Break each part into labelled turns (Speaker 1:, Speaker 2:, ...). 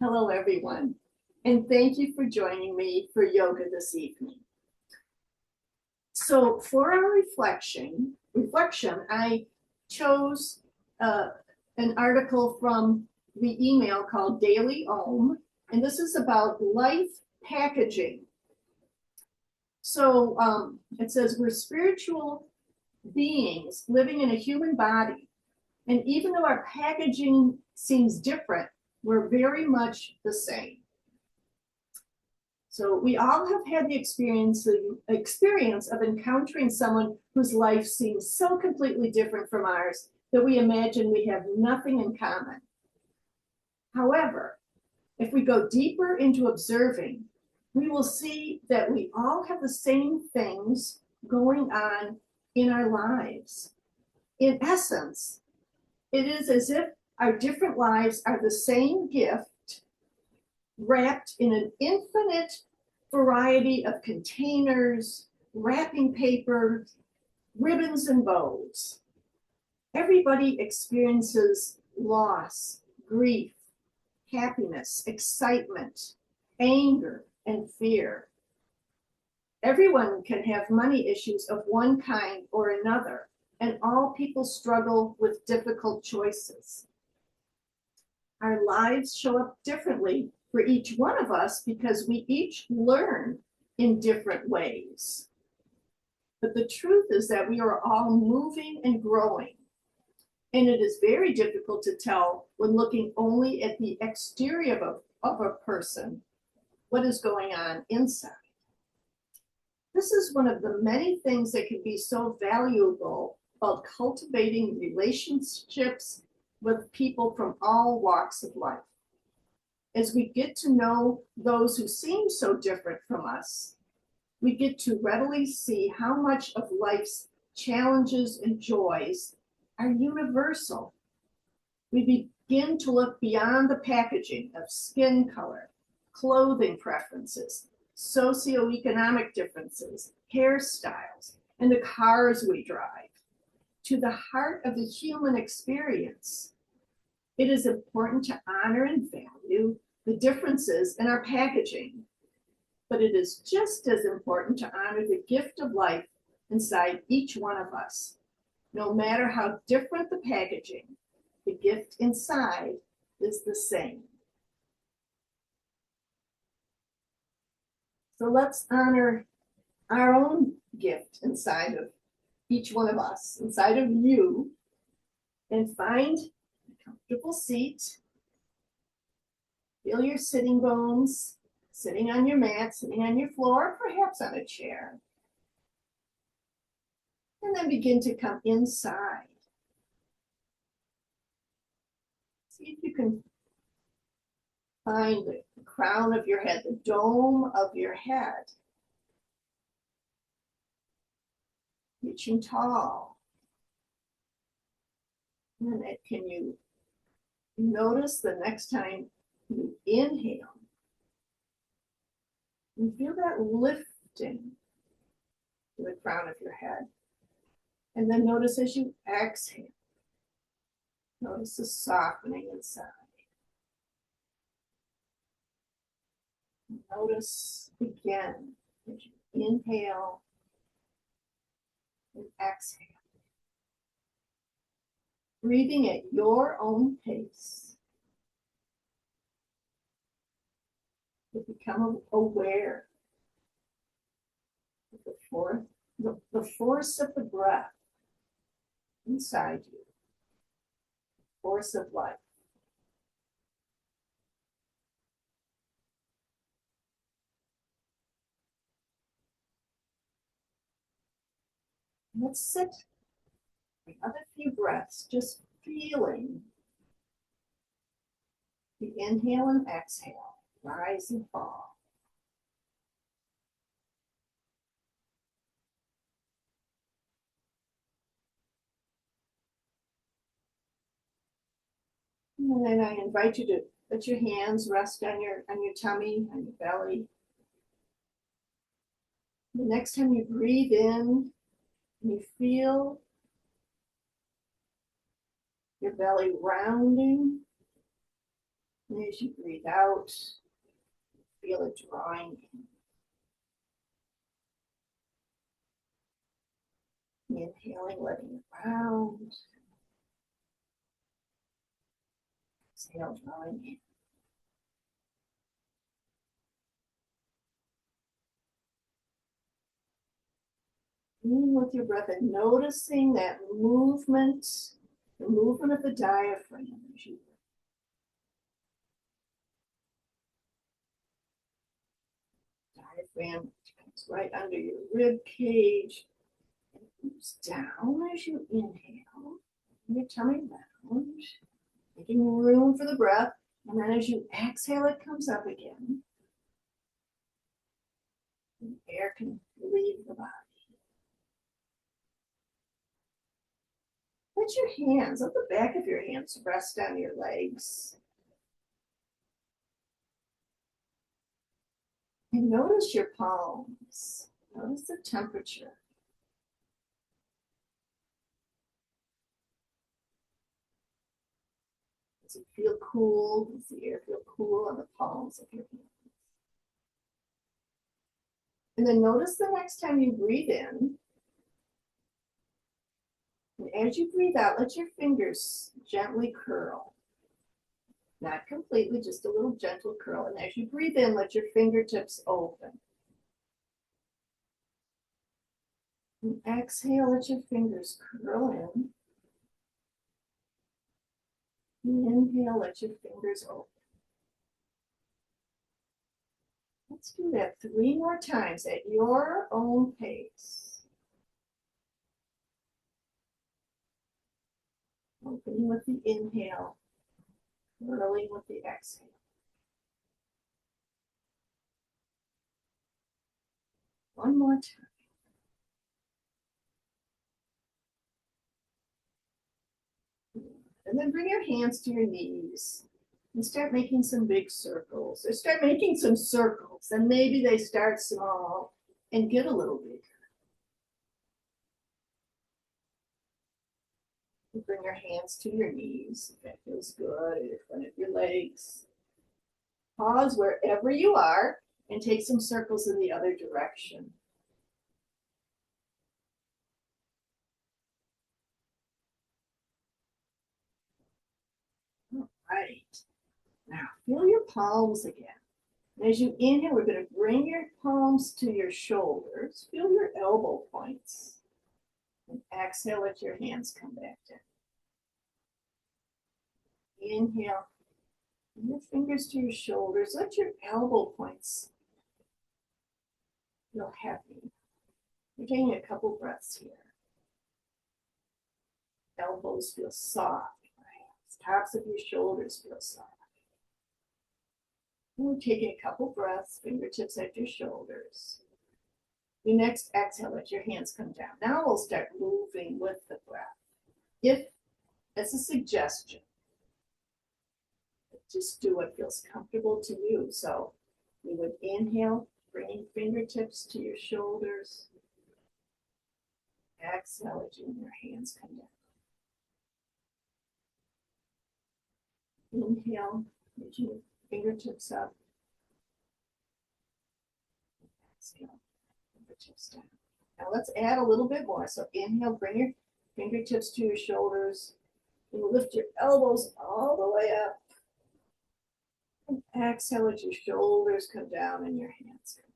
Speaker 1: Hello, everyone, and thank you for joining me for yoga this evening. So for our reflection, I chose an article from the email called Daily Om, and this is about life packaging. So it says we're spiritual beings living in a human body, and even though our packaging seems different, we're very much the same. So we all have had the experience of encountering someone whose life seems so completely different from ours that we imagine we have nothing in common. However, if we go deeper into observing, we will see that we all have the same things going on in our lives. In essence, it is as if our different lives are the same gift wrapped in an infinite variety of containers, wrapping paper, ribbons, and bows. Everybody experiences loss, grief, happiness, excitement, anger, and fear. Everyone can have money issues of one kind or another, and all people struggle with difficult choices. Our lives show up differently for each one of us because we each learn in different ways. But the truth is that we are all moving and growing. And it is very difficult to tell when looking only at the exterior of a person what is going on inside. This is one of the many things that can be so valuable about cultivating relationships with people from all walks of life. As we get to know those who seem so different from us, we get to readily see how much of life's challenges and joys are universal. We begin to look beyond the packaging of skin color, clothing preferences, socioeconomic differences, hairstyles, and the cars we drive, to the heart of the human experience. It is important to honor and value the differences in our packaging, but it is just as important to honor the gift of life inside each one of us. No matter how different the packaging, the gift inside is the same. So let's honor our own gift inside of each one of us, inside of you, and find a comfortable seat. Feel your sitting bones, sitting on your mat, sitting on your floor, perhaps on a chair. And then begin to come inside. See if you can find the crown of your head, the dome of your head. Reaching tall. And can you notice the next time you inhale? You feel that lifting to the crown of your head. And then notice as you exhale, notice the softening inside. Notice again as you inhale and exhale. Breathing at your own pace. You become aware of the force of the breath inside you, force of life. Let's sit another few breaths, just feeling the inhale and exhale, rise and fall. And then I invite you to let your hands rest on your tummy, on your belly. The next time you breathe in, you feel your belly rounding And as you breathe out, feel it drawing in. Inhaling, letting it round. Exhale, drawing in. In with your breath and noticing that movement, the movement of the diaphragm as you diaphragm comes right under your rib cage and moves down as you inhale. Your tummy round, making room for the breath. And then as you exhale, it comes up again. And air can leave the body. Let your hands, let the back of your hands rest on your legs. And notice your palms. Notice the temperature. Does it feel cool? Does the air feel cool on the palms of your hands? And then notice the next time you breathe in. And as you breathe out, let your fingers gently curl. Not completely, just a little gentle curl. And as you breathe in, let your fingertips open. And exhale, let your fingers curl in. And inhale, let your fingers open. Let's do that 3 more times at your own pace. Opening with the inhale, curling with the exhale. One more time. And then bring your hands to your knees and start making some big circles. Or start making some circles, and maybe they start small and get a little bigger. And bring your hands to your knees. If that feels good, in front of your legs. Pause wherever you are and take some circles in the other direction. All right. Now feel your palms again. And as you inhale, we're going to bring your palms to your shoulders. Feel your elbow points. And exhale, let your hands come back down. Inhale, bring your fingers to your shoulders. Let your elbow points feel heavy. You're taking a couple breaths here. Elbows feel soft. Tops of your shoulders feel soft. And we're taking a couple breaths, fingertips at your shoulders. Your next exhale, let your hands come down. Now we'll start moving with the breath. If, as a suggestion, just do what feels comfortable to you. So you would inhale, bringing fingertips to your shoulders. Exhale, letting your hands come down. Inhale, let your fingertips up. Exhale, fingertips down. Now let's add a little bit more. So inhale, bring your fingertips to your shoulders. And lift your elbows all the way up. And exhale, let your shoulders come down and your hands come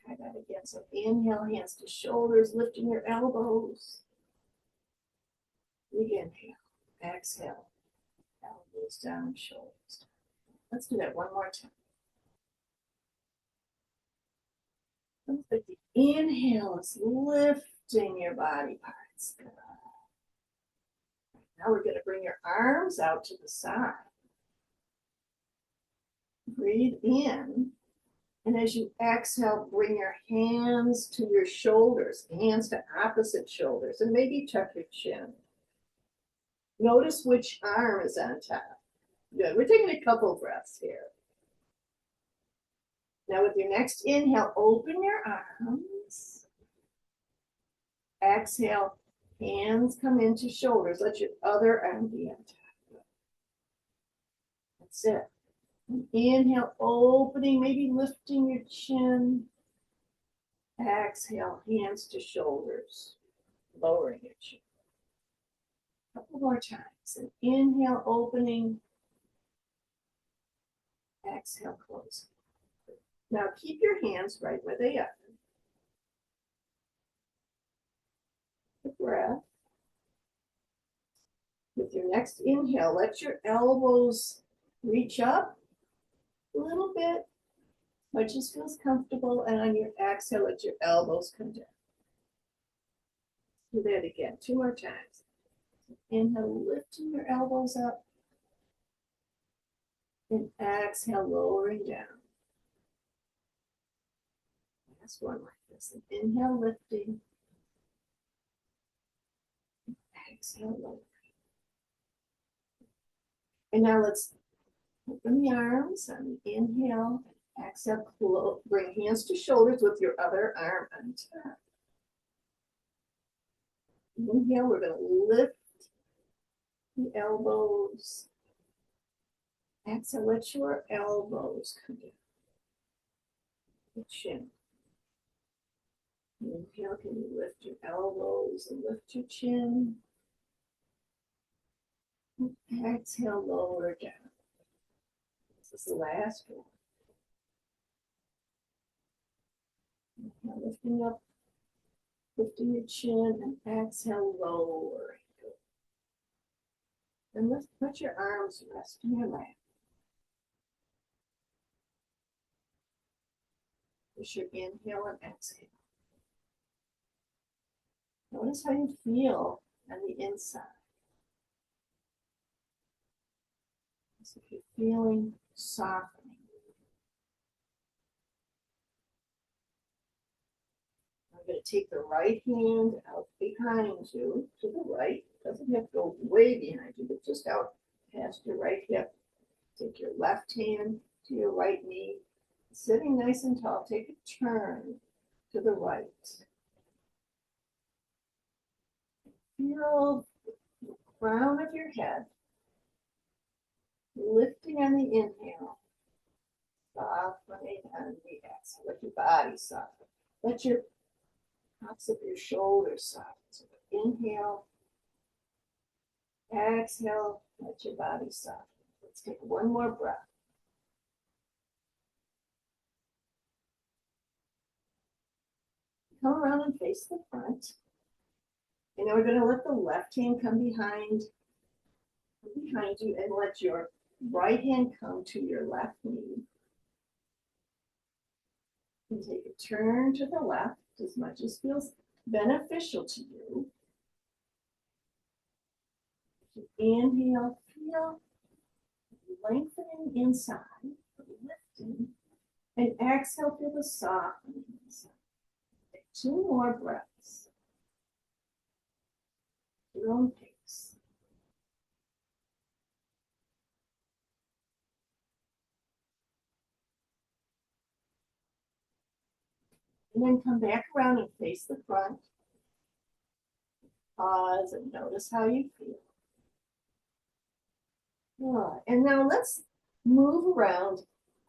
Speaker 1: down. Try that again. So inhale, hands to shoulders, lifting your elbows. Big inhale. Exhale. Elbows down, shoulders down. Let's do that one more time. But the inhale is lifting your body parts. Good. Now we're going to bring your arms out to the side. Breathe in. And as you exhale, bring your hands to your shoulders, hands to opposite shoulders, and maybe tuck your chin. Notice which arm is on top. Good. We're taking a couple breaths here. Now with your next inhale, open your arms. Exhale, hands come into shoulders. Let your other arm be on top. That's it. Inhale, opening, maybe lifting your chin. Exhale, hands to shoulders, lowering your chin. A couple more times. And inhale, opening. Exhale, closing. Now keep your hands right where they are. The breath. With your next inhale, let your elbows reach up a little bit, but just feels comfortable. And on your exhale, let your elbows come down. Do that again, 2 more times. Inhale, lifting your elbows up. And exhale, lowering down. Last one like this. And inhale, lifting. Exhale, lowering. And now let's open the arms and inhale. Exhale, bring hands to shoulders with your other arm on top. Inhale, we're going to lift the elbows. Exhale, let your elbows come down. The chin. Inhale, can you lift your elbows and lift your chin? Exhale, lower down. This is the last one. Inhale, lifting up, lifting your chin, and exhale, lowering. And let your arms rest in your lap. Just your inhale and exhale. Notice how you feel on the inside. As if you're feeling softening. I'm going to take the right hand out behind you to the right. Doesn't have to go way behind you, but just out past your right hip. Take your left hand to your right knee. Sitting nice and tall, take a turn to the right. Feel the crown of your head lifting on the inhale, softening on the exhale. Let your body soften. Let your tops of your shoulders soften. So inhale, exhale, let your body soften. Let's take one more breath. Come around and face the front. And now we're going to let the left hand come behind you and let your right hand come to your left knee. And take a turn to the left as much as feels beneficial to you. Inhale, feel lengthening inside, lifting. And exhale, feel the softening inside. Take 2 more breaths. Your own pace. And then come back around and face the front. Pause and notice how you feel. Good. And now let's move around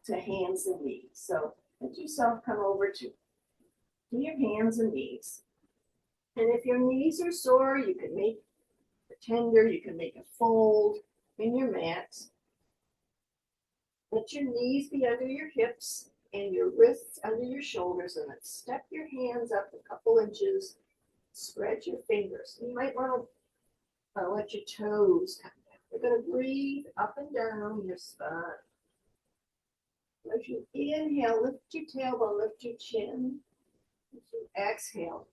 Speaker 1: to hands and knees. So let yourself come over to your hands and knees. And if your knees are sore, you can make a tender, you can make a fold in your mat. Let your knees be under your hips and your wrists under your shoulders, and then step your hands up a couple inches. Spread your fingers. You might want to let your toes come down. We're going to breathe up and down your spine. As you inhale, lift your tailbone, lift your chin. As you exhale,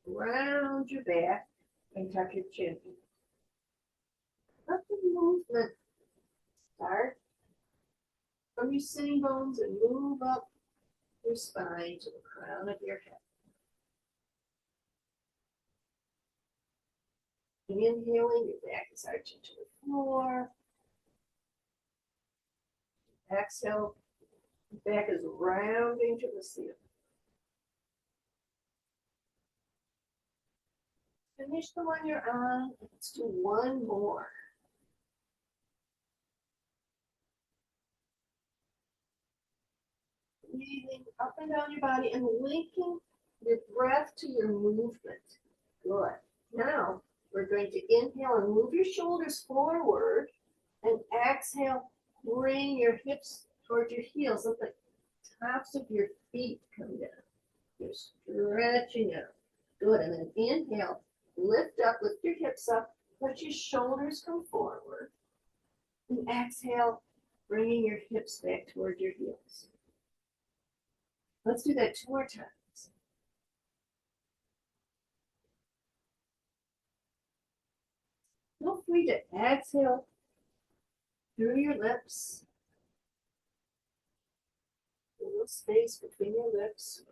Speaker 1: round your back and tuck your chin. Let the movement start from your sitting bones and move up your spine to the crown of your head. Inhaling, your back is arching to the floor. Exhale, your back is rounding to the ceiling. Finish the one you're on. Let's do one more. Breathing up and down your body and linking your breath to your movement. Good. Now, we're going to inhale and move your shoulders forward, and exhale, bring your hips toward your heels. Let the tops of your feet come down. You're stretching out. Good. And then inhale, lift up, lift your hips up, let your shoulders come forward. And exhale, bringing your hips back toward your heels. Let's do that 2 more times. Feel free to exhale through your lips. A little space between your lips.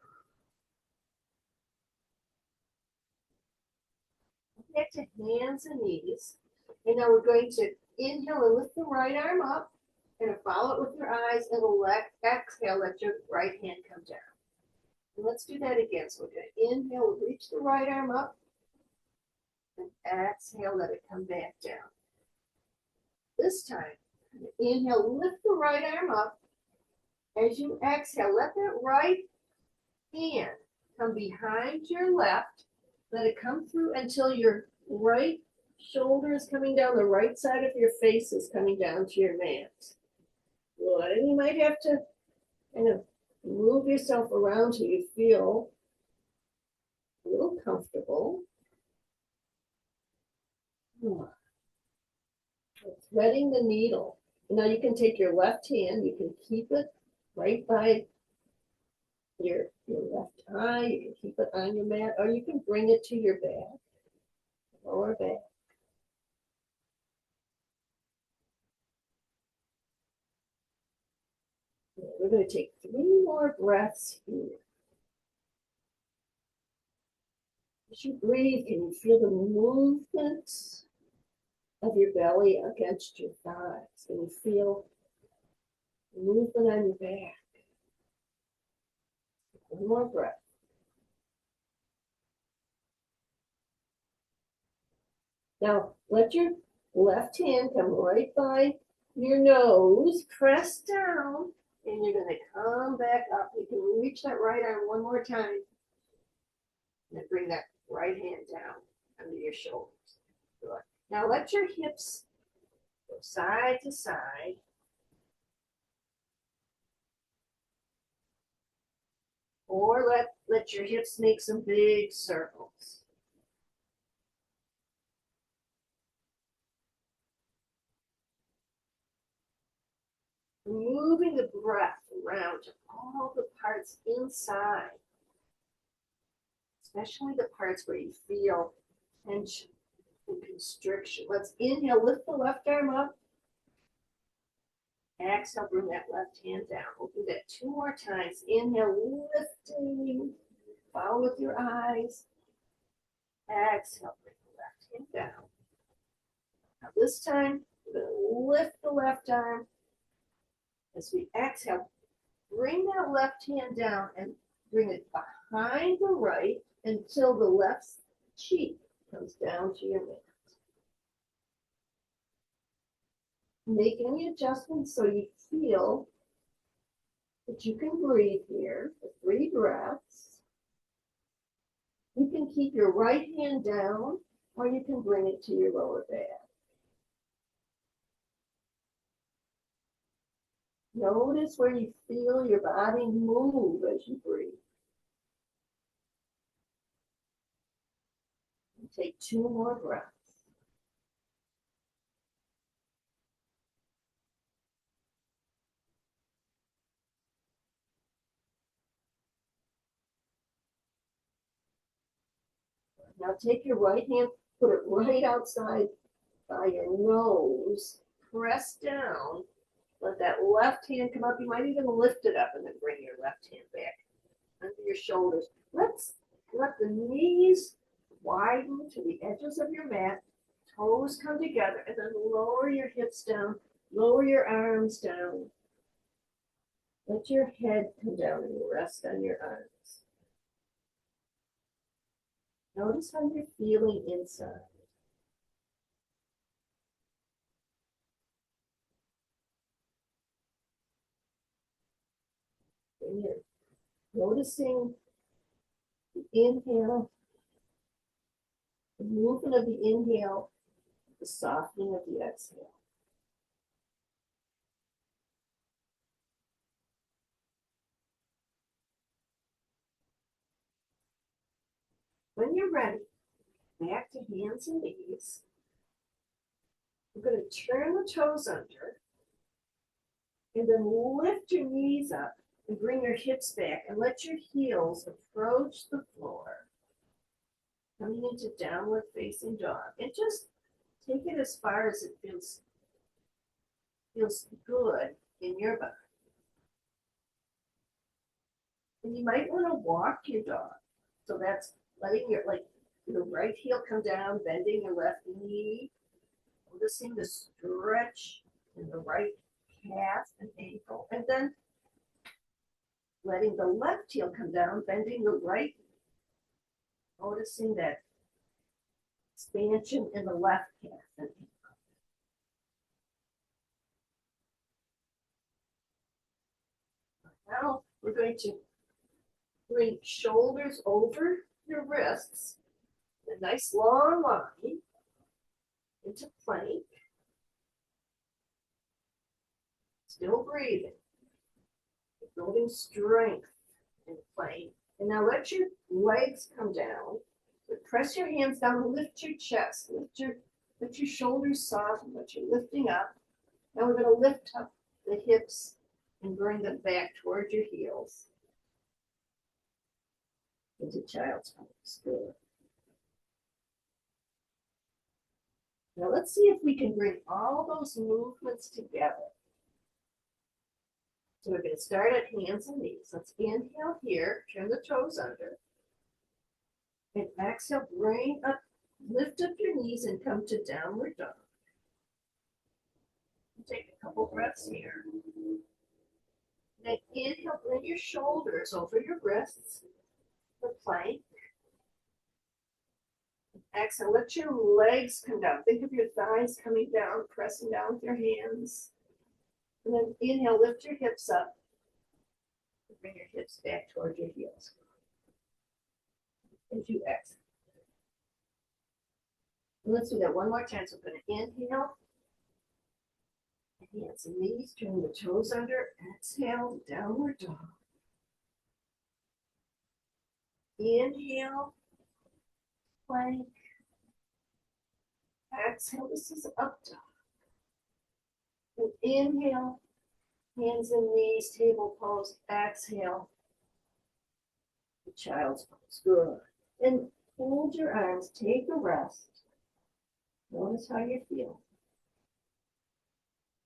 Speaker 1: Back to hands and knees. And now we're going to inhale and lift the right arm up. And follow it with your eyes, and exhale, let your right hand come down. And let's do that again. So we're going to inhale, reach the right arm up, and exhale, let it come back down. This time, inhale, lift the right arm up. As you exhale, let that right hand come behind your left. Let it come through until your right shoulder is coming down, the right side of your face is coming down to your mat. Good. And you might have to kind of move yourself around till you feel a little comfortable. Threading the needle. Now you can take your left hand, you can keep it right by your left eye, you can keep it on your mat, or you can bring it to your back, lower back. We're going to take 3 more breaths here. As you breathe, can you feel the movement of your belly against your thighs? Can you feel the movement on your back? 1 more breath. Now, let your left hand come right by your nose, press down, and you're going to come back up. You can reach that right arm 1 more time. And then bring that right hand down under your shoulders. Good. Now let your hips go side to side. Or let your hips make some big circles. Moving the breath around to all the parts inside, especially the parts where you feel tension and constriction. Let's inhale, lift the left arm up. Exhale, bring that left hand down. We'll do that 2 more times. Inhale, lifting. Follow with your eyes. Exhale, bring the left hand down. Now this time, we're going to lift the left arm. As we exhale, bring that left hand down and bring it behind the right until the left cheek comes down to your mat. Make any adjustments so you feel that you can breathe here for 3 breaths. You can keep your right hand down, or you can bring it to your lower back. Notice where you feel your body move as you breathe. And take 2 more breaths. Now take your right hand, put it right outside by your nose, press down, let that left hand come up. You might even lift it up and then bring your left hand back under your shoulders. Let's let the knees widen to the edges of your mat, toes come together, and then lower your hips down, lower your arms down. Let your head come down and rest on your arms. Notice how you're feeling inside. And you're noticing the inhale, the movement of the inhale, the softening of the exhale. When you're ready, back to hands and knees. We're going to turn the toes under and then lift your knees up and bring your hips back and let your heels approach the floor. Coming into downward facing dog. And just take it as far as it feels good in your body. And you might want to walk your dog. So that's letting your right heel come down, bending your left knee, noticing the stretch in the right calf and ankle, and then letting the left heel come down, bending the right, noticing that expansion in the left calf and ankle. Now we're going to bring shoulders over your wrists, a nice long line into plank. Still breathing, building strength in plank. And now let your legs come down. But press your hands down and lift your chest. Let your shoulders soften, but you're lifting up. Now we're going to lift up the hips and bring them back towards your heels. Into child's pose. Good. Now let's see if we can bring all those movements together. So we're going to start at hands and knees. Let's inhale here, turn the toes under. And exhale, bring up, lift up your knees and come to downward dog. Take a couple breaths here. Then inhale, bring your shoulders over your wrists for plank. Exhale, let your legs come down. Think of your thighs coming down, pressing down with your hands. And then inhale, lift your hips up. Bring your hips back towards your heels. As you exhale. And let's do that one more time. So we're going to inhale. Hands and knees, turn the toes under. Exhale, downward dog. Inhale, plank. Exhale, this is up dog. And inhale, hands and knees, table pose. Exhale, the child's pose. Good. And hold your arms, take a rest. Notice how you feel.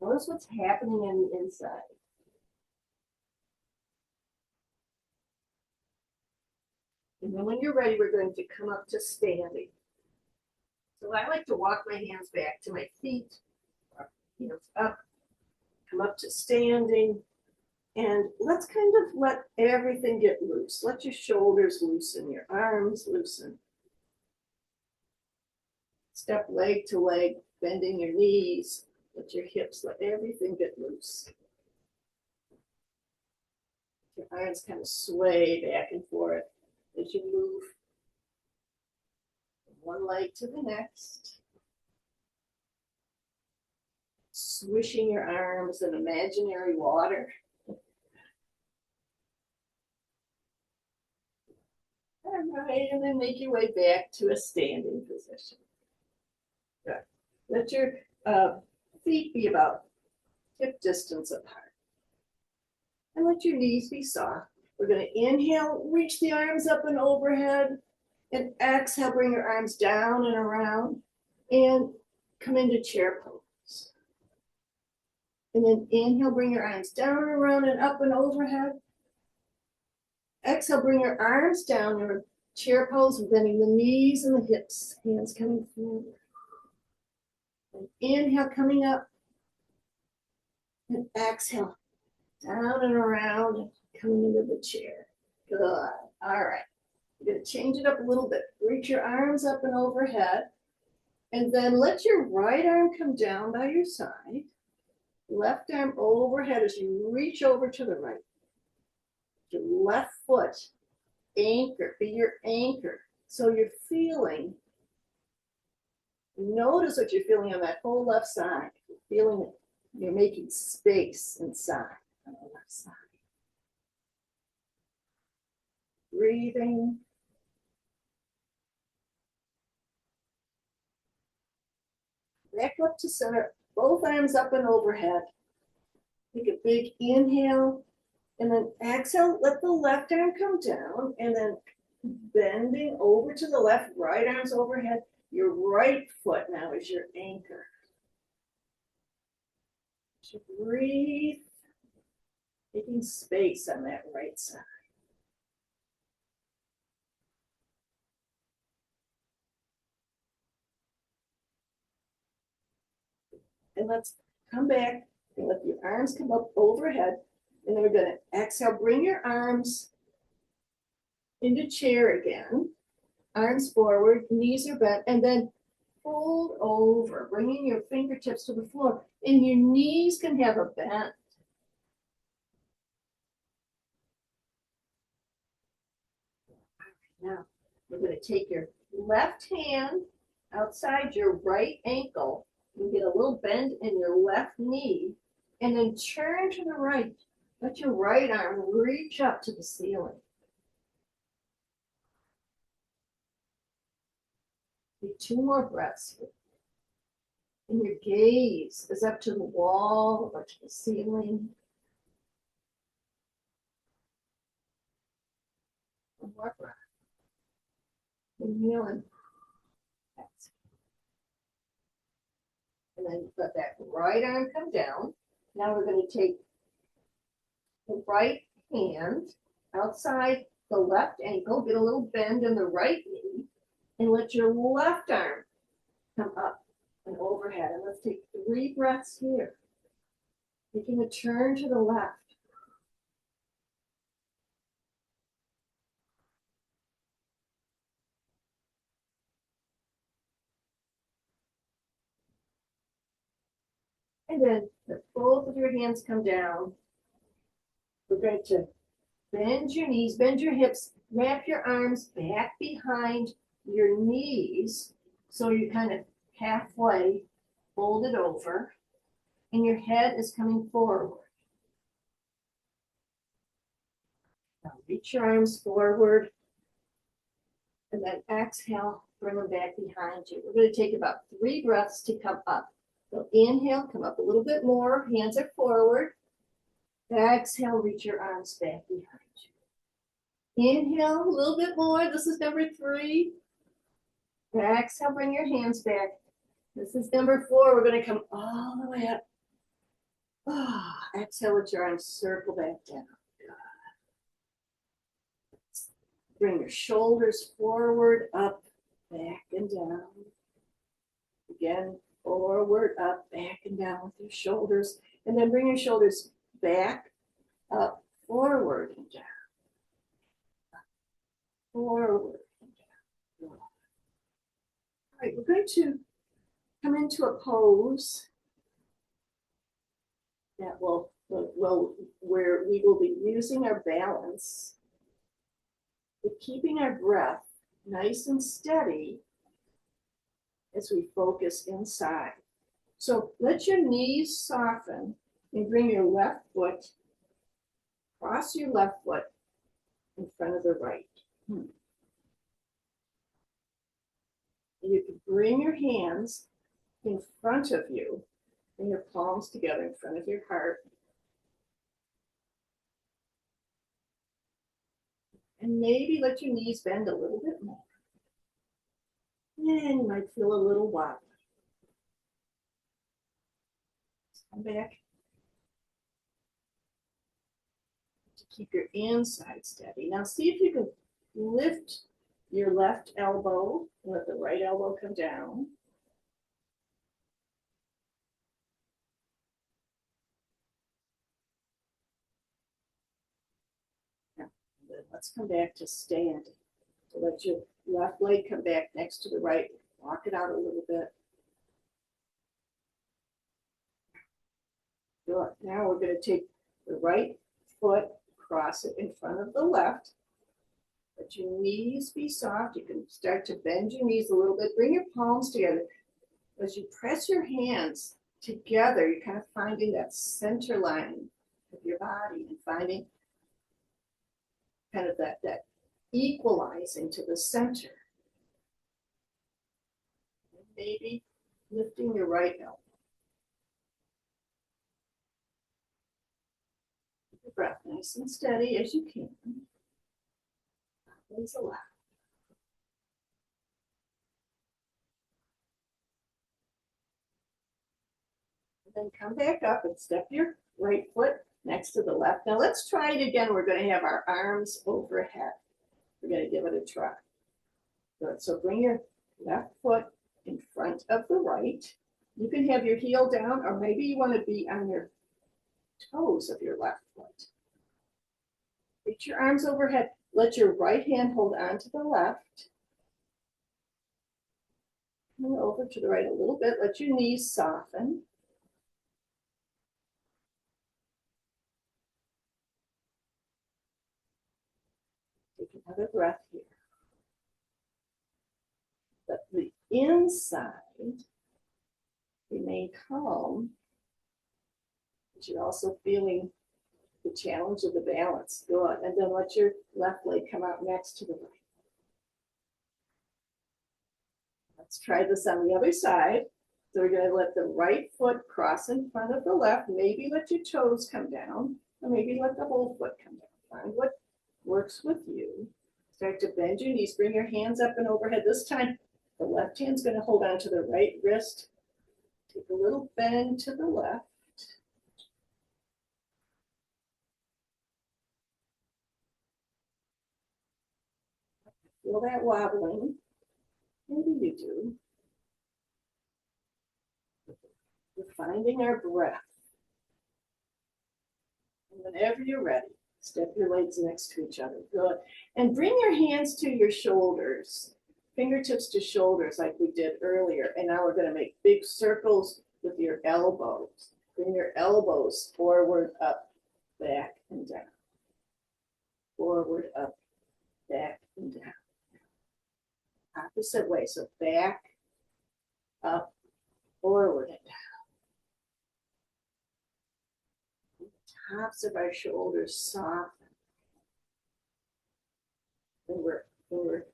Speaker 1: Notice what's happening on the inside. And then when you're ready, we're going to come up to standing. So I like to walk my hands back to my feet, hands up, come up to standing, and let's kind of let everything get loose. Let your shoulders loosen, your arms loosen. Step leg to leg, bending your knees, let your hips, let everything get loose. Your arms kind of sway back and forth as you move from one leg to the next. Swishing your arms in imaginary water. All right, and then make your way back to a standing position. Good. Let your feet be about hip distance apart. And let your knees be soft. We're going to inhale, reach the arms up and overhead. And exhale, bring your arms down and around. And come into chair pose. And then inhale, bring your arms down and around and up and overhead. Exhale, bring your arms down in a chair pose, bending the knees and the hips. Hands coming forward. And inhale, coming up. And exhale, down and around and coming into the chair. Good. All right. You're going to change it up a little bit. Reach your arms up and overhead. And then let your right arm come down by your side. Left arm overhead as you reach over to the right. your left foot anchor, be your anchor. So you're feeling, notice what you're feeling on that whole left side. You're feeling it. You're making space inside on the left side. Breathing. Back up to center, both arms up and overhead. Take a big inhale, and then exhale, let the left arm come down, and then bending over to the left, right arm's overhead. Your right foot now is your anchor. So breathe, taking space on that right side. And let's come back and let your arms come up overhead. And then we're going to exhale, bring your arms into chair again. Arms forward, knees are bent, and then fold over, bringing your fingertips to the floor. And your knees can have a bend. Now, we're going to take your left hand outside your right ankle. You get a little bend in your left knee, and then turn to the right. Let your right arm reach up to the ceiling. Take 2 more breaths. And your gaze is up to the wall or to the ceiling. One more breath. Inhale and exhale. And then let that right arm come down. Now we're going to take the right hand outside the left ankle, get a little bend in the right knee, and let your left arm come up and overhead. And let's take 3 breaths here. Taking a turn to the left. And then let both of your hands come down. We're going to bend your knees, bend your hips, wrap your arms back behind your knees. So you're kind of halfway folded over, and your head is coming forward. Now reach your arms forward, and then exhale, bring them back behind you. We're going to take about 3 breaths to come up. So inhale, come up a little bit more, hands are forward. Exhale, reach your arms back behind you. Inhale, a little bit more. This is number 3. Exhale, bring your hands back. This is number 4. We're going to come all the way up. Exhale, let your arms circle back down. Bring your shoulders forward, up, back, and down. Again, forward, up, back, and down with your shoulders. And then bring your shoulders back, up, forward, and down. Forward, and down. All right, we're going to come into a pose that where we will be using our balance, but keeping our breath nice and steady as we focus inside. So let your knees soften and bring your left foot, cross your left foot in front of the right. And you can bring your hands in front of you and your palms together in front of your heart. And maybe let your knees bend a little bit more. And you might feel a little wobbly. Come back to keep your inside steady. Now see if you can lift your left elbow and let the right elbow come down. Now, let's come back to standing. So let your left leg come back next to the right. Walk it out a little bit. Good. Now we're going to take the right foot, cross it in front of the left. Let your knees be soft. You can start to bend your knees a little bit. Bring your palms together. As you press your hands together, you're kind of finding that center line of your body and finding kind of that equalizing to the center. And maybe lifting your right elbow. Keep your breath nice and steady as you can. Always allow. And then come back up and step your right foot next to the left. Now let's try it again. We're going to have our arms overhead. We're going to give it a try. Good. So bring your left foot in front of the right. You can have your heel down, or maybe you want to be on your toes of your left foot. Reach your arms overhead. Let your right hand hold on to the left. Come over to the right a little bit. Let your knees soften. Take another breath here. Let the inside remain calm, but you're also feeling the challenge of the balance. Good. And then let your left leg come out next to the right. Let's try this on the other side. So we're going to let the right foot cross in front of the left. Maybe let your toes come down, or maybe let the whole foot come down. Find what works with you. Start to bend your knees. Bring your hands up and overhead. This time, the left hand's going to hold on to the right wrist. Take a little bend to the left. Feel that wobbling? Maybe you do. We're finding our breath. And whenever you're ready, step your legs next to each other. Good. And bring your hands to your shoulders, fingertips to shoulders like we did earlier. And now we're going to make big circles with your elbows. Bring your elbows forward, up, back, and down. Forward, up, back, and down. Opposite way. So back, up, forward, and down. The tops of our shoulders soften. And we're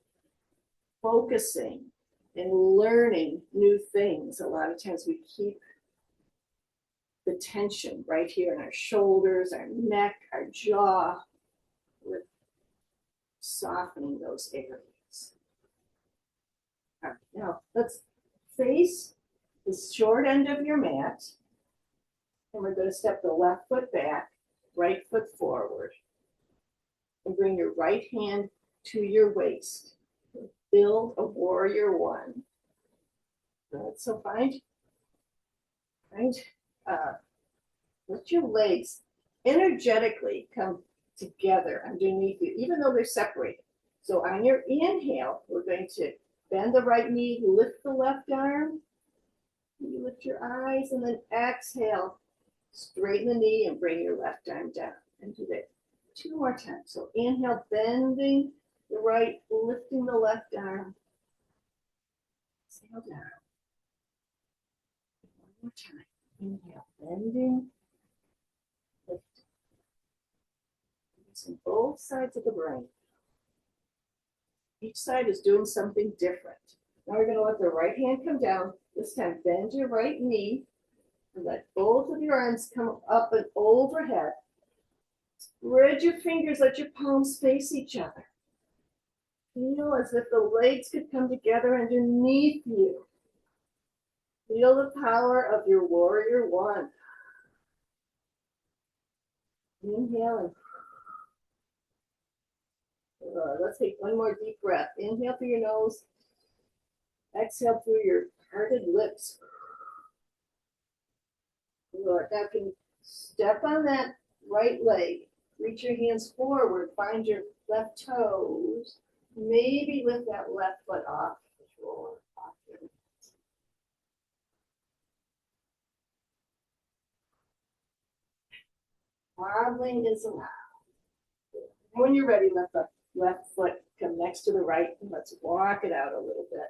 Speaker 1: focusing and learning new things. A lot of times we keep the tension right here in our shoulders, our neck, our jaw. We're softening those areas. All right, now let's face the short end of your mat. And we're going to step the left foot back, right foot forward. And bring your right hand to your waist. Build a warrior one. Good. So let your legs energetically come together underneath you, even though they're separated. So on your inhale, we're going to bend the right knee, lift the left arm. You lift your eyes, and then exhale. Straighten the knee and bring your left arm down. And do that 2 more times. So inhale, bending the right, lifting the left arm. Exhale down. 1 more time. Inhale, bending, lifting. Using both sides of the brain. Each side is doing something different. Now we're going to let the right hand come down. This time, bend your right knee. And let both of your arms come up and overhead. Spread your fingers, let your palms face each other. Feel as if the legs could come together underneath you. Feel the power of your warrior one. Inhale and let's take one more deep breath. Inhale through your nose. Exhale through your parted lips. Good. Now can you step on that right leg. Reach your hands forward. Find your left toes. Maybe lift that left foot off the floor. Wobbling is allowed. When you're ready, let the left foot come next to the right, and let's walk it out a little bit.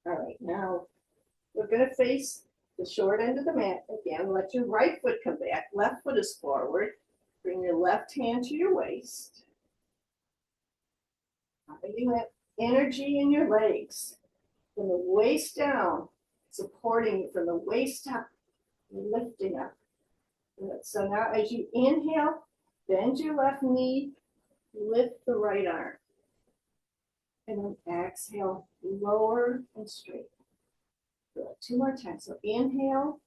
Speaker 1: All right, now we're gonna face the short end of the mat again. Let your right foot come back. Left foot is forward. Bring your left hand to your waist. Finding that energy in your legs. From the waist down, supporting you from the waist up, lifting up. Good. So now as you inhale, bend your left knee, lift the right arm. And then exhale, lower and straight. Good. 2 more times. So inhale.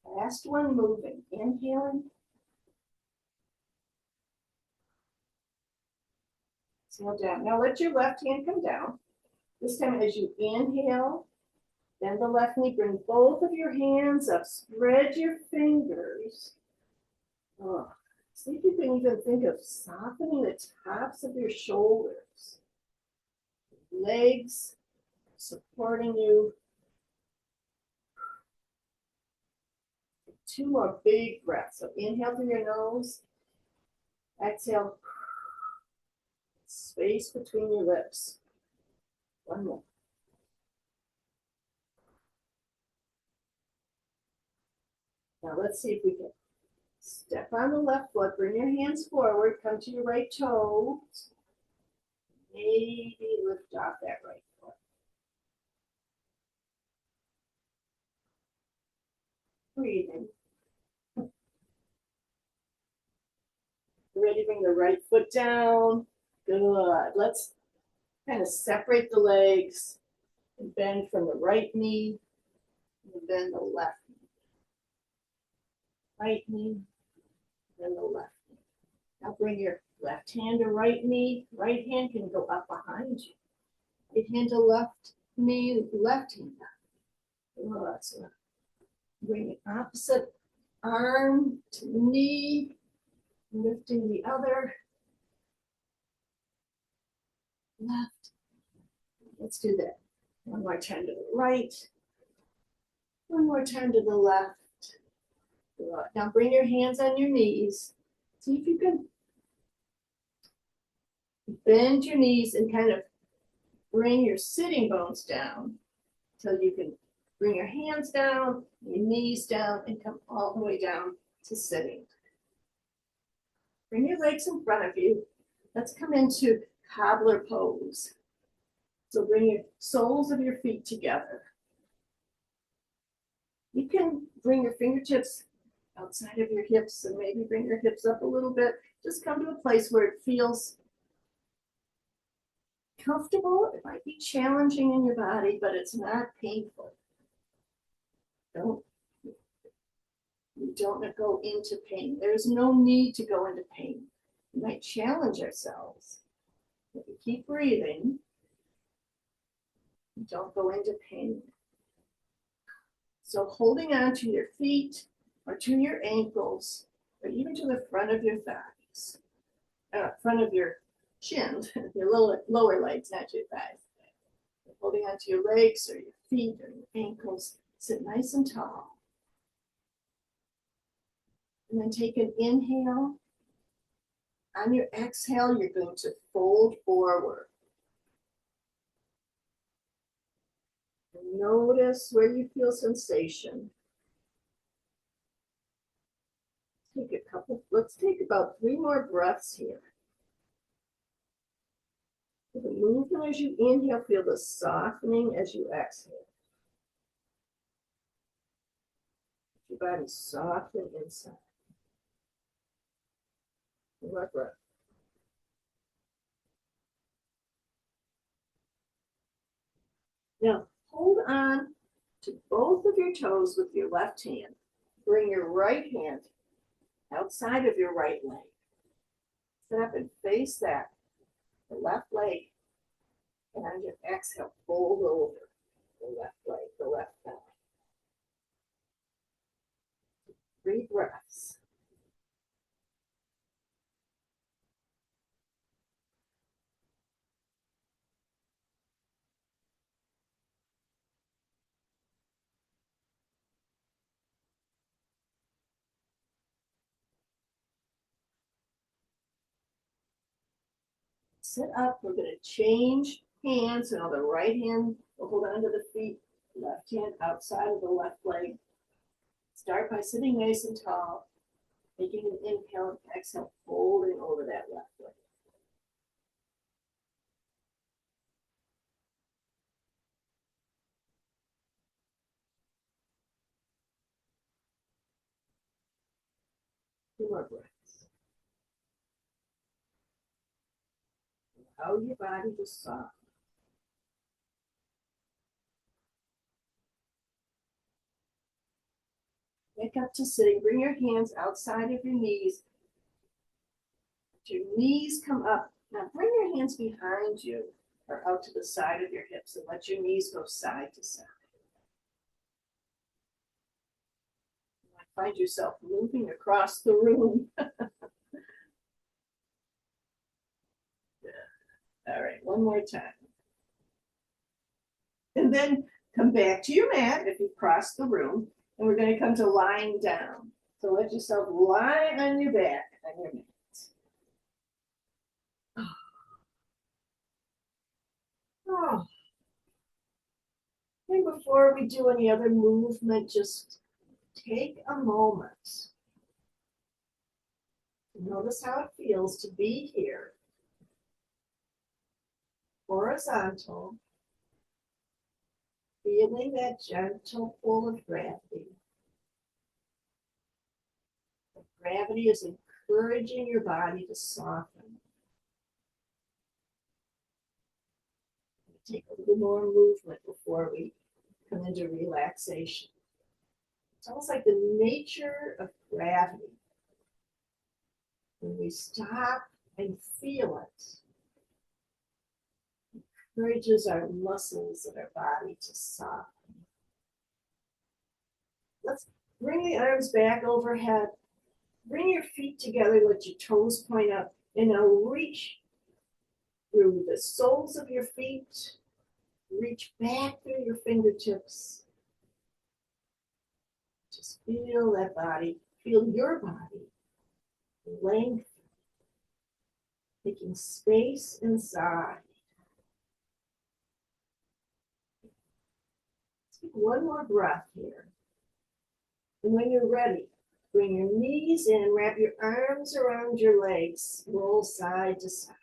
Speaker 1: Last one moving. Inhaling. Exhale down. Now let your left hand come down. This time as you inhale, bend the left knee, bring both of your hands up, spread your fingers. Oh, see if you can even think of softening the tops of your shoulders. Legs supporting you. 2 more big breaths. So inhale through your nose. Exhale. Space between your lips. 1 more. Now let's see if we can step on the left foot. Bring your hands forward. Come to your right toes. Maybe lift off that right foot. Breathing. Ready to bring the right foot down. Good. Let's kind of separate the legs and bend from the right knee and then the left knee. Right knee, then the left knee. Now bring your left hand to right knee. Right hand can go up behind you. Right hand to left knee, left hand up. Good. So bring the opposite arm to knee, lifting the other. Left. Let's do that. 1 more time to the right. 1 more time to the left. Good. Now bring your hands on your knees. See if you can bend your knees and kind of bring your sitting bones down until you can bring your hands down, your knees down, and come all the way down to sitting. Bring your legs in front of you. Let's come into cobbler pose. So bring your soles of your feet together. You can bring your fingertips outside of your hips and maybe bring your hips up a little bit. Just come to a place where it feels comfortable. It might be challenging in your body, but it's not painful. You don't go into pain. There's no need to go into pain. We might challenge ourselves. If we keep breathing, don't go into pain. So holding on to your feet or to your ankles, or even to the front of your thighs, front of your shins, your lower legs, not your thighs. Holding onto your legs or your feet or your ankles, sit nice and tall. And then take an inhale. On your exhale, you're going to fold forward. And notice where you feel sensation. Let's take about 3 more breaths here. For the movement as you inhale, feel the softening as you exhale. Your body soften inside. 1 more breath. Now, hold on to both of your toes with your left hand. Bring your right hand outside of your right leg. Sit up and face that, the left leg. And on your exhale, fold over the left leg, the left thigh. 3 breaths. Sit up. We're going to change hands. So the right hand will hold on to the feet, left hand outside of the left leg. Start by sitting nice and tall, taking an inhale and exhale, folding over that left leg. Two more breaths. Allow your body to soften. Back up to sitting. Bring your hands outside of your knees. Let your knees come up. Now bring your hands behind you or out to the side of your hips and let your knees go side to side. You might find yourself moving across the room. All right, one more time. And then come back to your mat if you've crossed the room. And we're going to come to lying down. So let yourself lie on your back on your mat. Oh. And before we do any other movement, just take a moment. Notice how it feels to be here. Horizontal. Feeling that gentle pull of gravity. The gravity is encouraging your body to soften. Take a little more movement before we come into relaxation. It's almost like the nature of gravity. When we stop and feel it, it encourages our muscles and our body to soften. Let's bring the arms back overhead. Bring your feet together, let your toes point up, and now reach through the soles of your feet. Reach back through your fingertips. Just feel that body, feel your body length, taking space inside. Take one more breath here. And when you're ready, bring your knees in, wrap your arms around your legs, roll side to side.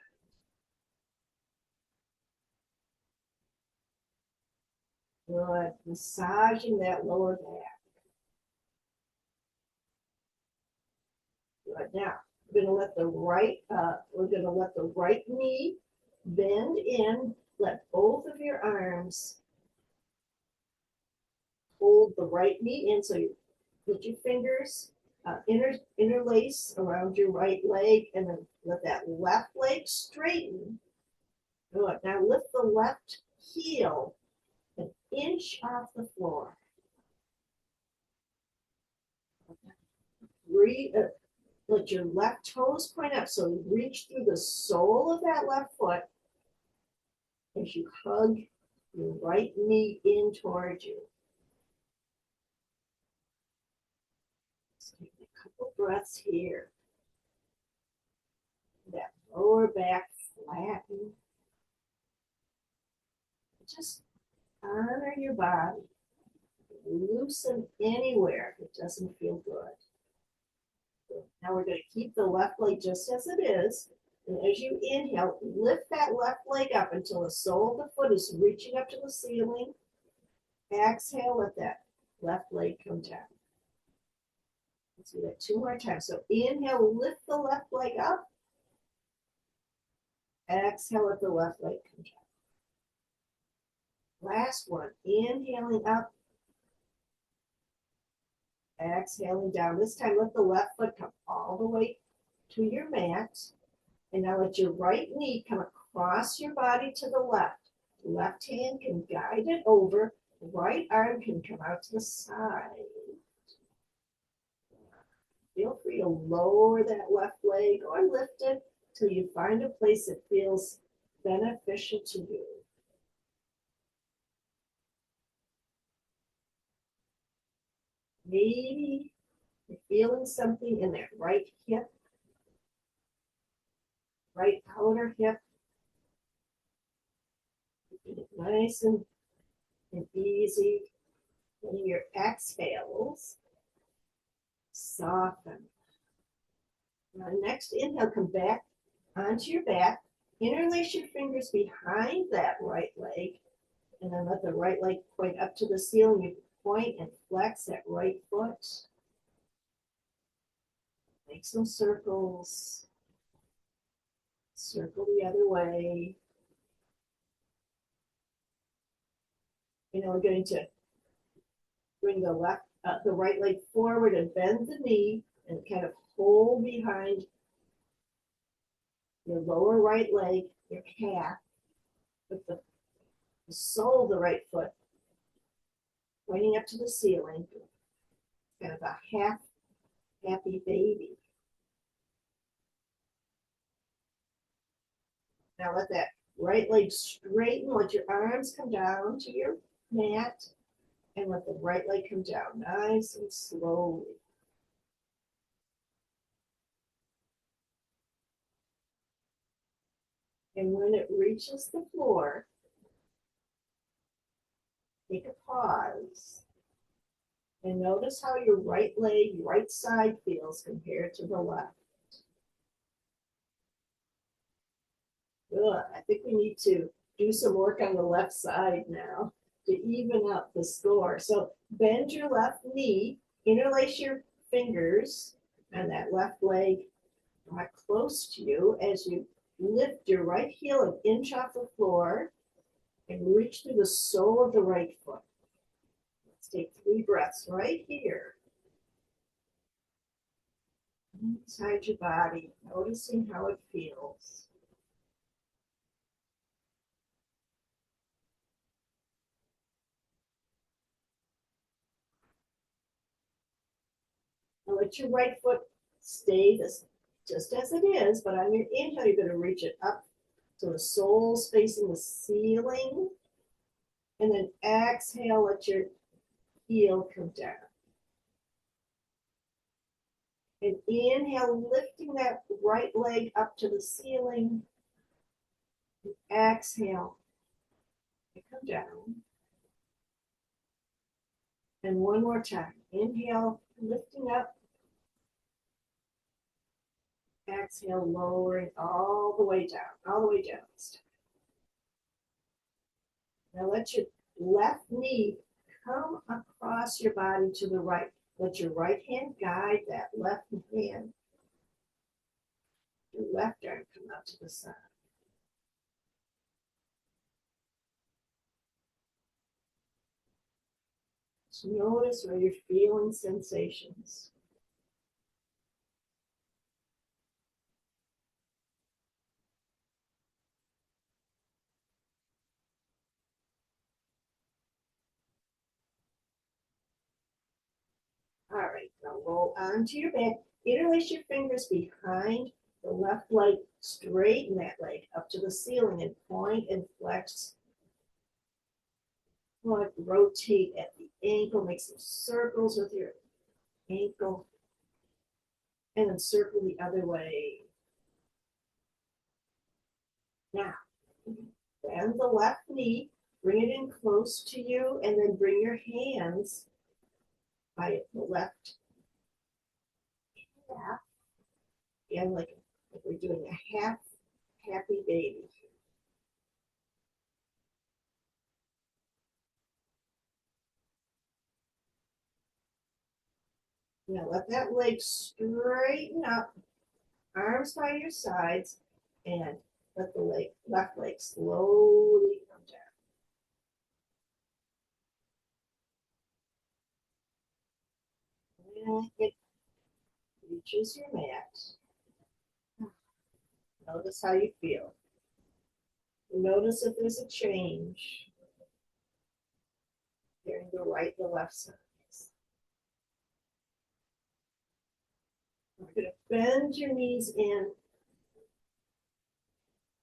Speaker 1: Good. Massaging that lower back. Good. Now, we're going to let the right knee bend in. Let both of your arms hold the right knee in. So you put your fingers interlace around your right leg, and then let that left leg straighten. Good. Now lift the left heel an inch off the floor. Let your left toes point up, so reach through the sole of that left foot as you hug your right knee in towards you. Let's take a couple breaths here. That lower back flatten. Just honor your body. Loosen anywhere if it doesn't feel good. Now we're going to keep the left leg just as it is. And as you inhale, lift that left leg up until the sole of the foot is reaching up to the ceiling. Exhale, let that left leg come down. Let's do that two more times. So inhale, lift the left leg up. Exhale, let the left leg come down. Last one, inhaling up. Exhaling down. This time, let the left foot come all the way to your mat. And now let your right knee come across your body to the left. Left hand can guide it over. Right arm can come out to the side. Feel free to lower that left leg or lift it till you find a place that feels beneficial to you. Maybe you're feeling something in that right hip, right outer hip. nice and easy. And your exhales, soften. Now, next inhale, come back onto your back. Interlace your fingers behind that right leg, and then let the right leg point up to the ceiling. You point and flex that right foot. Make some circles. Circle the other way. We're going to bring the right leg forward and bend the knee and kind of hold behind your lower right leg, your calf, with the sole of the right foot pointing up to the ceiling. Kind of a happy baby. Now let that right leg straighten. Let your arms come down to your mat and let the right leg come down nice and slowly. And when it reaches the floor, take a pause and notice how your right leg, right side feels compared to the left. Good. I think we need to do some work on the left side now to even up the score. So bend your left knee, interlace your fingers on that left leg right close to you as you lift your right heel an inch off the floor and reach through the sole of the right foot. Let's take 3 breaths right here. Inside your body, noticing how it feels. Now let your right foot stay just as it is, but on your inhale, you're going to reach it up so the sole's facing the ceiling. And then exhale, let your heel come down. And inhale, lifting that right leg up to the ceiling. And exhale, come down. And one more time. Inhale, lifting up. Exhale, lowering all the way down, all the way down. Now let your left knee come across your body to the right. Let your right hand guide that left hand. Your left arm come out to the side. So notice where you're feeling sensations. All right, now roll onto your back. Interlace your fingers behind the left leg. Straighten that leg up to the ceiling and point and flex. Rotate at the ankle. Make some circles with your ankle. And then circle the other way. Now, bend the left knee. Bring it in close to you. And then bring your hands by the left calf. Again, like we're doing a happy baby. Now let that leg straighten up, arms by your sides, and let the left leg slowly come down. And it reaches your mat. Notice how you feel. Notice if there's a change during the right and the left sides. We're going to bend your knees in,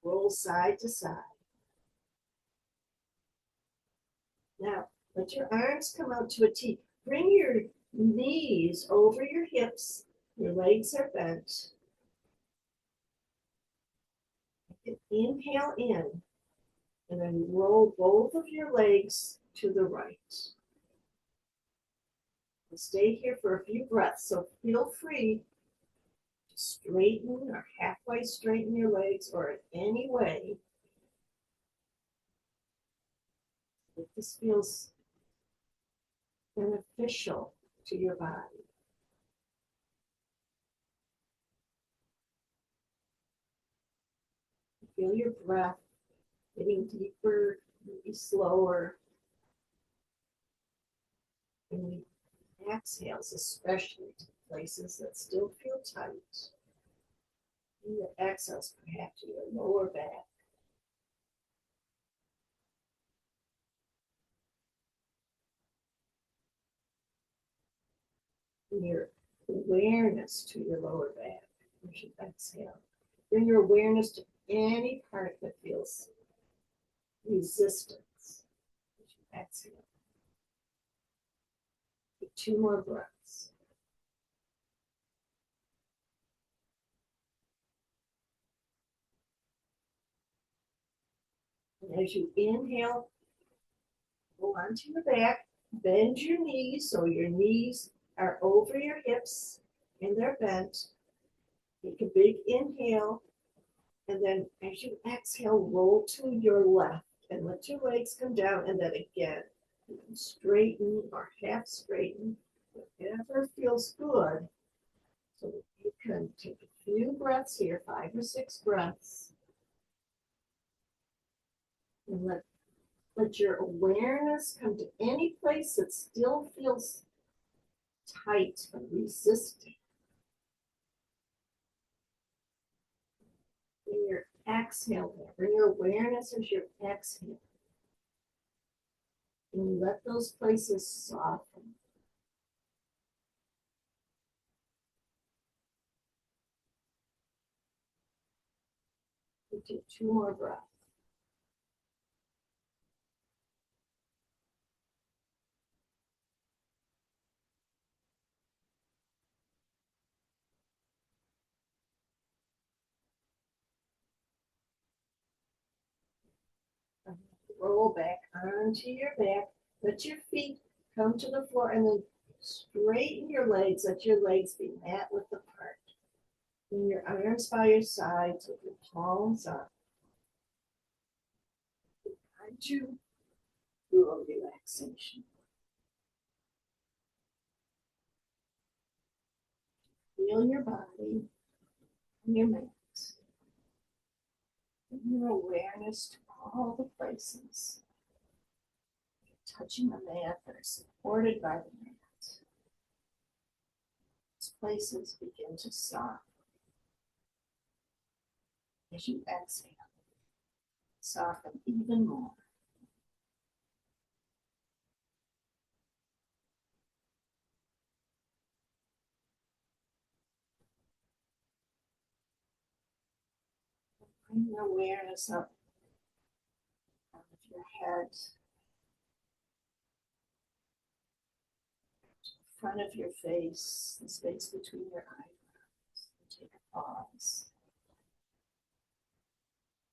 Speaker 1: roll side to side. Now, let your arms come out to a T. Bring your knees over your hips. Your legs are bent. Inhale in And then roll both of your legs to the right. And stay here for a few breaths, so feel free to straighten or halfway straighten your legs or in any way. If this feels beneficial to your body. Feel your breath getting deeper, maybe slower. And we exhales, especially to places that still feel tight. And your exhales perhaps to your lower back. And your awareness to your lower back as you exhale. Bring your awareness to any part that feels resistance as you exhale. Take 2 more breaths. And as you inhale, go onto your back, bend your knees so your knees are over your hips and they're bent. Take a big inhale, and then as you exhale, roll to your left and let your legs come down. And then again, you can straighten or half straighten, whatever feels good. So that you can take a few breaths here, 5 or 6 breaths. And let your awareness come to any place that still feels tight and resisting. Bring your exhale there. Bring your awareness as your exhale. And let those places soften. We take 2 more breaths. Roll back onto your back. Let your feet come to the floor and then straighten your legs. Let your legs be mat width apart. Bring your arms by your sides with your palms up. Guide you through a relaxation. Feel your body and your mat. Bring your awareness to all the places touching the mat that are supported by the mat. These places begin to soften as you exhale. Soften even more. Bring your awareness up out of your head, front of your face, the space between your eyebrows. Take a pause.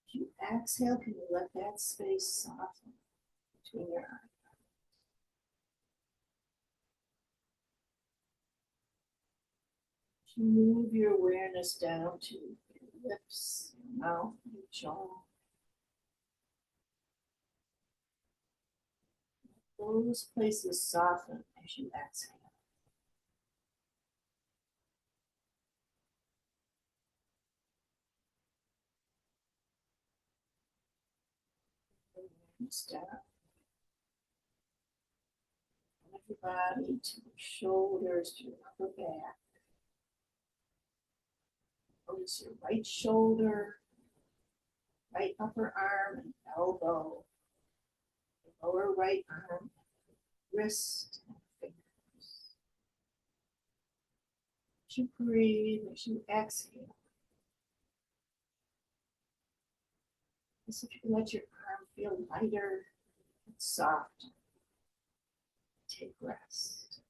Speaker 1: As you exhale, can you let that space soften between your eyes? Move your awareness down to your lips, your mouth, your jaw. Those places soften as you exhale. Awareness down from your body to your shoulders, to your upper back. Notice your right shoulder, right upper arm and elbow, your lower right arm, wrist, and fingers. As you breathe, as you exhale, as if you can let your arm feel lighter and soft. Take rest.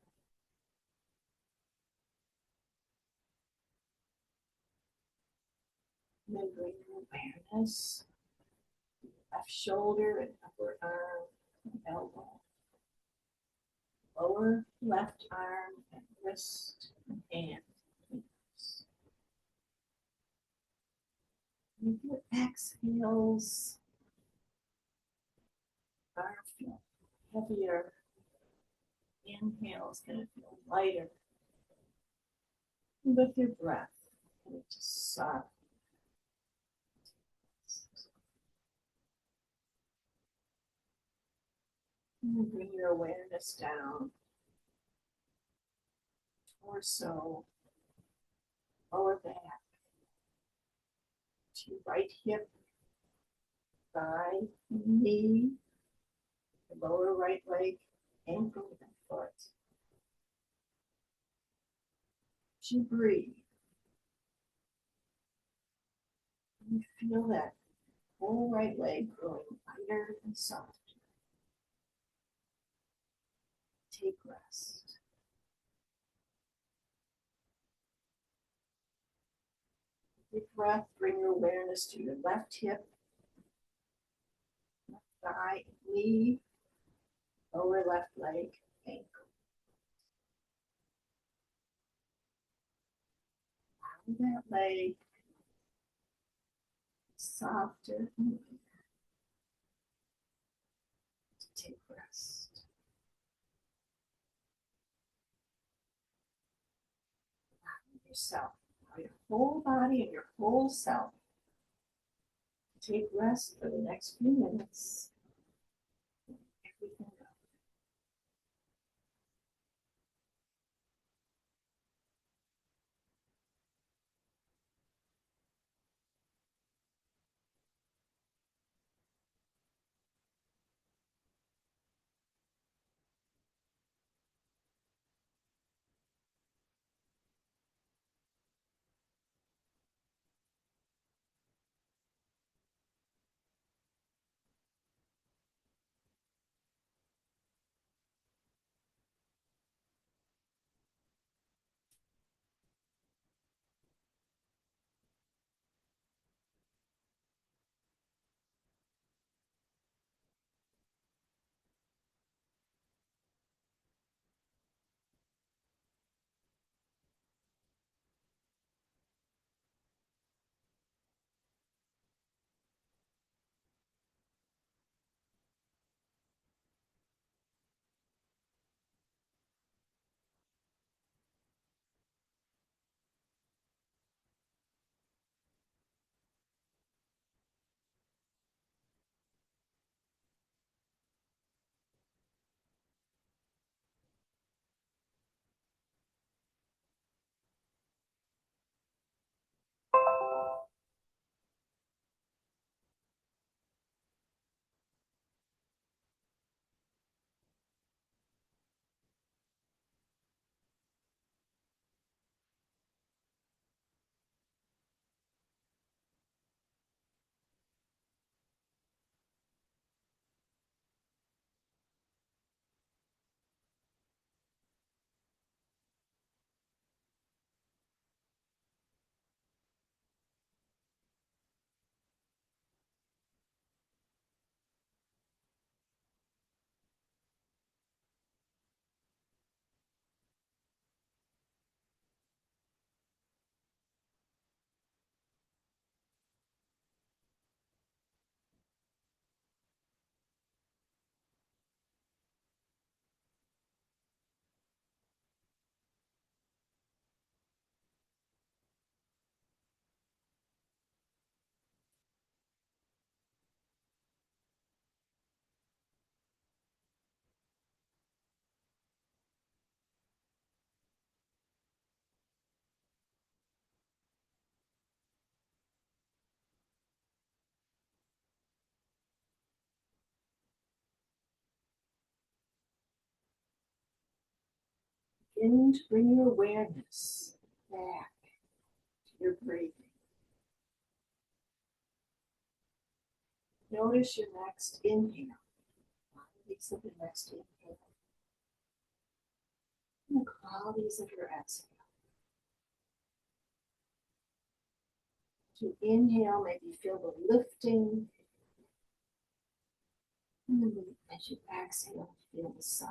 Speaker 1: And then bring your awareness to your left left shoulder and upper arm and elbow. Lower left arm and wrist and hand. With your exhales, arm feel heavier. Inhale is going to feel lighter. And with your breath, it just soften. And bring your awareness down. Torso, lower back, to right hip, thigh, knee, the lower right leg, ankle, and foot. As you breathe, you feel that whole right leg growing lighter and softer. Take rest. With your breath, bring your awareness to your left hip, left thigh, knee, lower left leg, ankle. Allow that leg softer and lighter. Take rest. Allow yourself, allow your whole body and your whole self to take rest for the next few minutes. Everything else. Begin to bring your awareness back to your breathing. Notice your next inhale. Qualities of the next inhale. And the qualities of your exhale. To inhale, maybe feel the lifting As you exhale, feel the sigh.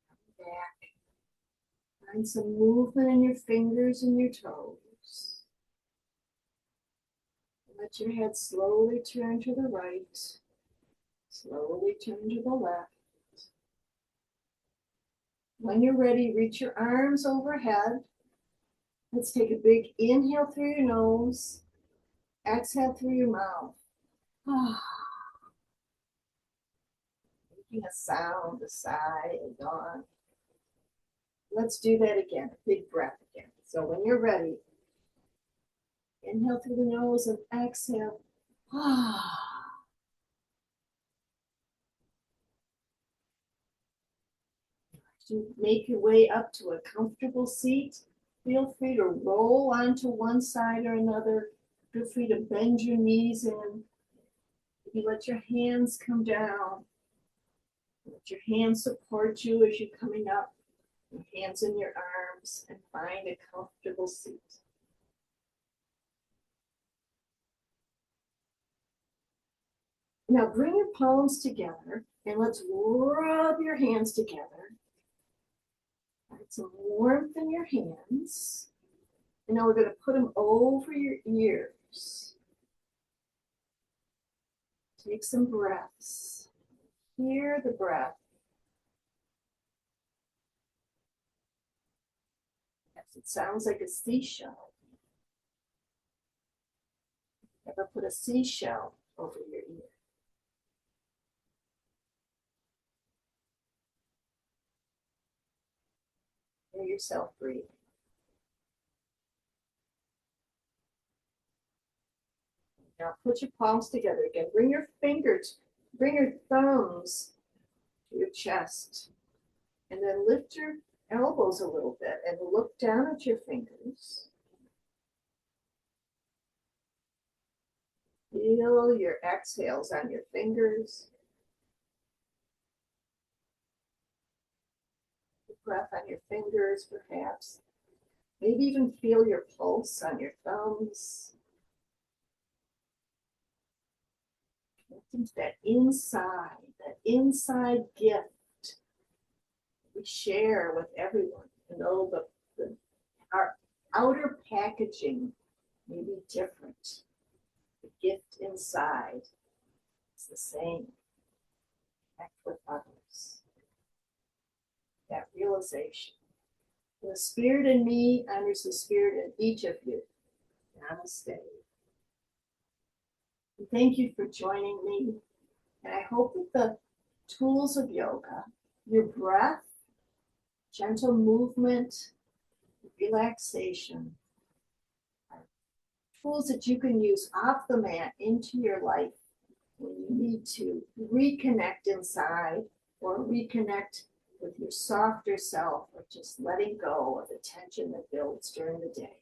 Speaker 1: Come back. Find some movement in your fingers and your toes. Let your head slowly turn to the right. Slowly turn to the left. When you're ready, reach your arms overhead. Let's take a big inhale through your nose. Exhale through your mouth. Making a sound, a sigh, a yawn. Let's do that again. A big breath again. So when you're ready, inhale through the nose and exhale. To make your way up to a comfortable seat, feel free to roll onto one side or another. Feel free to bend your knees in. Maybe let your hands come down. Let your hands support you as you're coming up. Your hands in your arms, and find a comfortable seat. Now bring your palms together and let's rub your hands together. Find some warmth in your hands. And now we're going to put them over your ears. Take some breaths. Hear the breath. Yes, it sounds like a seashell. Ever put a seashell over your ear? Hear yourself breathing. Now put your palms together again. Bring your thumbs to your chest. And then lift your elbows a little bit and look down at your fingers. Feel your exhales on your fingers. The breath on your fingers, perhaps. Maybe even feel your pulse on your thumbs. Connecting to that inside gift we share with everyone. And though our outer packaging may be different, the gift inside is the same. Connect with others. That realization. The spirit in me honors the spirit in each of you. Namaste. And thank you for joining me. And I hope that the tools of yoga, your breath, gentle movement, relaxation, are tools that you can use off the mat into your life when you need to reconnect inside or reconnect with your softer self, or just letting go of the tension that builds during the day.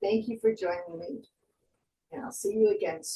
Speaker 1: Thank you for joining me, and I'll see you again soon.